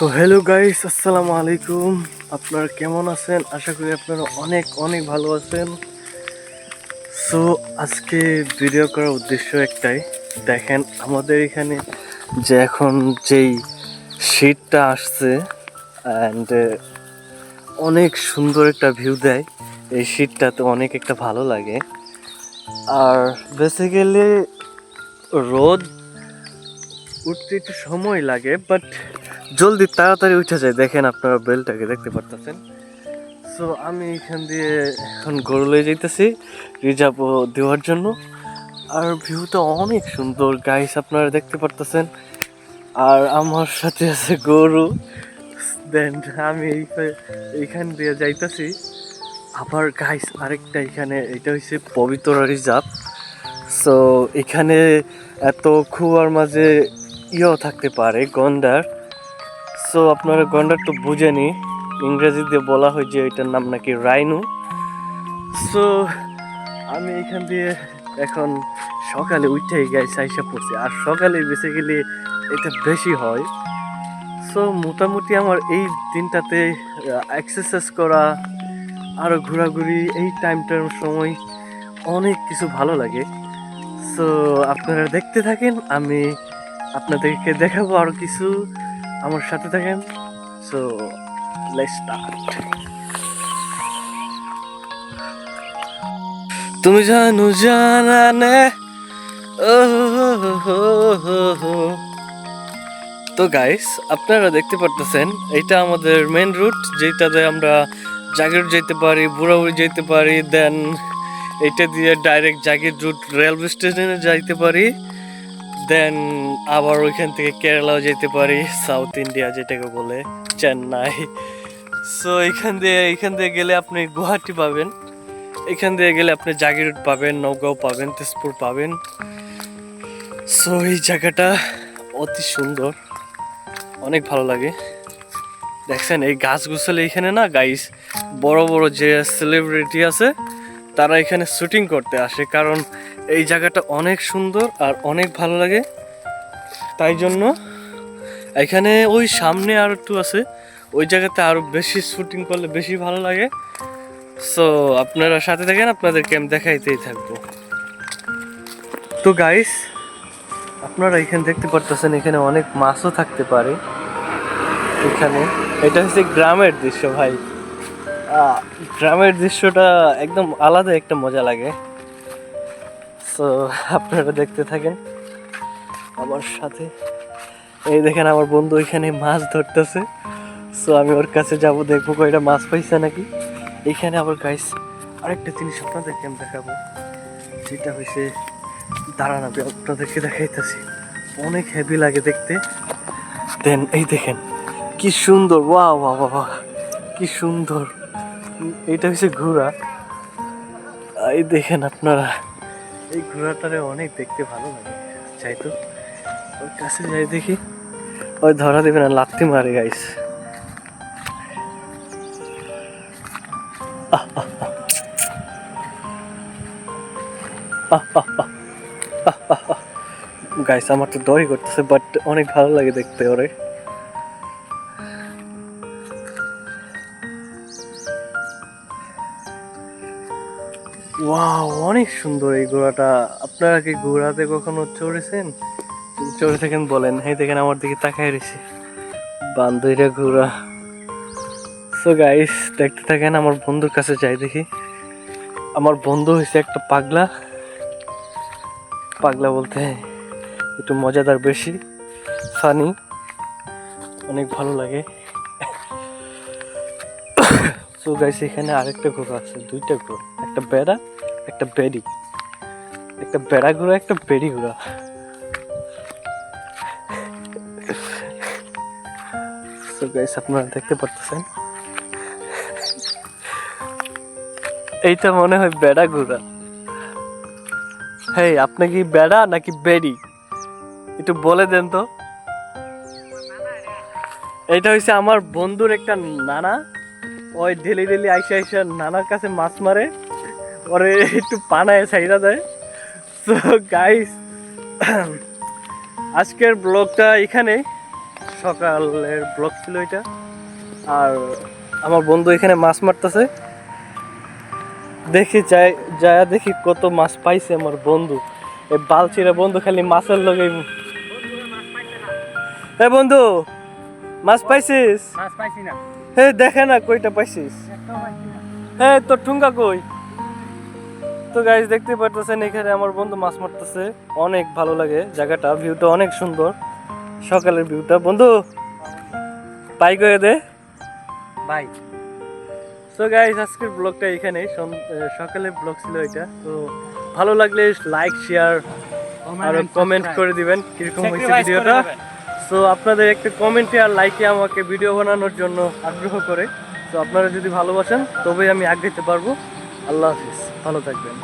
তো hello guys, আসসালামু আলাইকুম। আপনারা কেমন আছেন? আশা করি আপনারা অনেক অনেক ভালো আছেন। সো আজকে ভিডিও করার উদ্দেশ্য একটাই। দেখেন আমাদের এখানে যে এখন যেই শীতটা আসছে অ্যান্ড অনেক সুন্দর একটা ভিউ দেয়। এই শীতটাতে অনেক একটা ভালো লাগে। আর বেসিক্যালি রোদ উঠতে একটু সময় লাগে, বাট জলদি তাড়াতাড়ি উঠে যায়। দেখেন আপনারা বেলটাকে দেখতে পারতেছেন। সো আমি এখান দিয়ে এখন গরু লয়ে যাইতেছি রিজার্ভ দেওয়ার জন্য। আর ভিউটা অনেক সুন্দর গাইস, আপনারা দেখতে পারতেছেন। আর আমার সাথে আছে গরু। দেন আমি এইখান দিয়ে যাইতেছি। আবার গাইস আরেকটা এখানে, এটা হচ্ছে পবিত্র রিজার্ভ। সো এখানে এত কুয়ার মাঝে থাকতে পারে গন্ডার। সো আপনারা গন্ডার তো বুঝেনি, ইংরেজিতে বলা হয় যে এটার নাম নাকি রাইনু। সো আমি এখান দিয়ে এখন সকালে উঠেই গাইস আইসা পড়ছি। আর সকালে বেসিক্যালি এটা বেশি হয়। সো মোটামুটি আমার এই দিনটাতে এক্সারসাইজ করা আরও ঘোরাঘুরি এই টাইমটার সময় অনেক কিছু ভালো লাগে। সো আপনারা দেখতে থাকেন, আমি আপনাদেরকে দেখাবো আরো কিছু। আমার সাথে থাকেন। So let's start. তুমি জানো জানা নে, ও তো গাইস আপনারা দেখতে পারতেছেন এটা আমাদের মেন রুট, যেটাতে আমরা জাগির যেতে পারি, বুড়াবুড়ি যেতে পারি। দেন এটা দিয়ে ডাইরেক্ট জাগির রুট রেলওয়ে স্টেশনে যাইতে পারি। দেন আবার ওইখান থেকে কেরালাও যেতে পারি, সাউথ ইন্ডিয়া যেটাকে বলে চেন্নাই। সো এখান দিয়ে গেলে আপনি গুয়াহাটি পাবেন, এখান দিয়ে গেলে আপনি জাগিরোড পাবেন, নওগাঁও পাবেন, তেজপুর পাবেন। সো এই জায়গাটা অতি সুন্দর, অনেক ভালো লাগে। দেখছেন এই গাছ গুছালে এখানে না গাইস, বড় বড় যে সেলিব্রিটি আছে তারা এখানে শুটিং করতে আসে, কারণ এই জায়গাটা অনেক সুন্দর আর অনেক ভালো লাগে। তাই জন্য এখানে ওই সামনে আর একটু আছে, ওই জায়গাতে আরো বেশি শুটিং করলে বেশি ভালো লাগে। সো আপনারা সাথে থাকেন, আপনাদেরকে আমি দেখাইতেই থাকবো। তো গাইস আপনারা এখানে দেখতে পারতেছেন এখানে অনেক মাছও থাকতে পারে। এখানে এটা হচ্ছে গ্রামের দৃশ্য ভাই। গ্রামের দৃশ্যটা একদম আলাদা একটা মজা লাগে। সো আপনারা দেখতে থাকেন আমার সাথে। এই দেখেন আমার বন্ধু এখানে মাছ ধরতেছে। সো আমি ওর কাছে যাব, দেখবো কয়টা মাছ পাইছে নাকি। এখানে আবার গাইস আরেকটা জিনিস আপনাদেরকে আমি দেখাবো, যেটা হয়েছে দাঁড়ান আমি আপনাদেরকে দেখাইতেছি। অনেক হেভি লাগে দেখতে। দেন এই দেখেন কি সুন্দর, ওয়াও ওয়াও ওয়াও, কি সুন্দর। এটা হচ্ছে ঘোড়া। এই দেখেন আপনারা, এই ঘোড়াটারে অনেক দেখতে ভালো লাগে। যাই তো ওর কাছে যাই, দেখি ওই ধরা দেবে না, লাথি মারে গাইস। গাইস আমার তো দড়ি করতেছে, বাট অনেক ভালো লাগে দেখতে ওরে। ওয়াও অনেক সুন্দর এই ঘোড়াটা। আপনারা কি ঘোড়াতে কখনো চড়েছেন? চড়ে থাকেন বলেন। এই দেখেন আমার দিকে তাকায় রয়েছে বান্দরটা ঘোড়া। সো গাইস দেখতে থাকেন, আমার বন্ধুর কাছে যাই দেখি। আমার বন্ধু হয়েছে একটা পাগলা। পাগলা বলতে একটু মজাদার, বেশি ফানি, অনেক ভালো লাগে। সো গাইস এখানে আরেকটা ঘোড়া আছে, দুইটা ঘোড়া, একটা বেড়া একটা বেড়ি, একটা বেড়া ঘোড়া একটা বেড়ি ঘোড়া। সো গাইস আপনারা দেখতে পারতেছেন এইটা মনে হয় বেড়া ঘোড়া। হেই আপনি কি বেড়া নাকি বেড়ি একটু বলে দেন তো। এইটা হচ্ছে আমার বন্ধুর একটা নানা, ওই ডেলি ডেলি আইসা আইসা নানার কাছে মাছ মারে, ওরে একটু পানায় ছাইড়া দেয়। সো গাইস আজকের ব্লগটা এখানে সকালের ব্লগ ছিল এটা। আর আমার বন্ধু এখানে মাছ মারতেছে, দেখি দেখি কত মাছ পাইছে আমার বন্ধু। এই বালচিরা বন্ধু খালি মাছের লগে। এ বন্ধু, মাছ পাইছিস? মাছ পাইছি না, হে দেখে না কইটা পাইছিস। একটাও পাইছি না। হ্যাঁ, তোর ঠুঙ্গা কই? তো গাইস দেখতে পারতেছেন এখানে আমার বন্ধু মাছ মারতেছে। অনেক ভালো লাগে জায়গাটা, ভিউটা অনেক সুন্দর, সকালের ভিউটা। বন্ধু বাই করে দে ভাই। সো গাইস আজকের ব্লগটা এখানেই, সকালের ব্লগ ছিল এটা। তো ভালো লাগলে লাইক শেয়ার আর কমেন্ট করে দিবেন কিরকম হয়েছে ভিডিওটা। সো আপনাদের একটা কমেন্টে আর লাইকে আমাকে ভিডিও বানানোর জন্য আগ্রহ করে। তো আপনারা যদি ভালোবাসেন তবেই আমি আগাইতে পারবো। আল্লাহ হাফিজ, ভালো থাকবেন।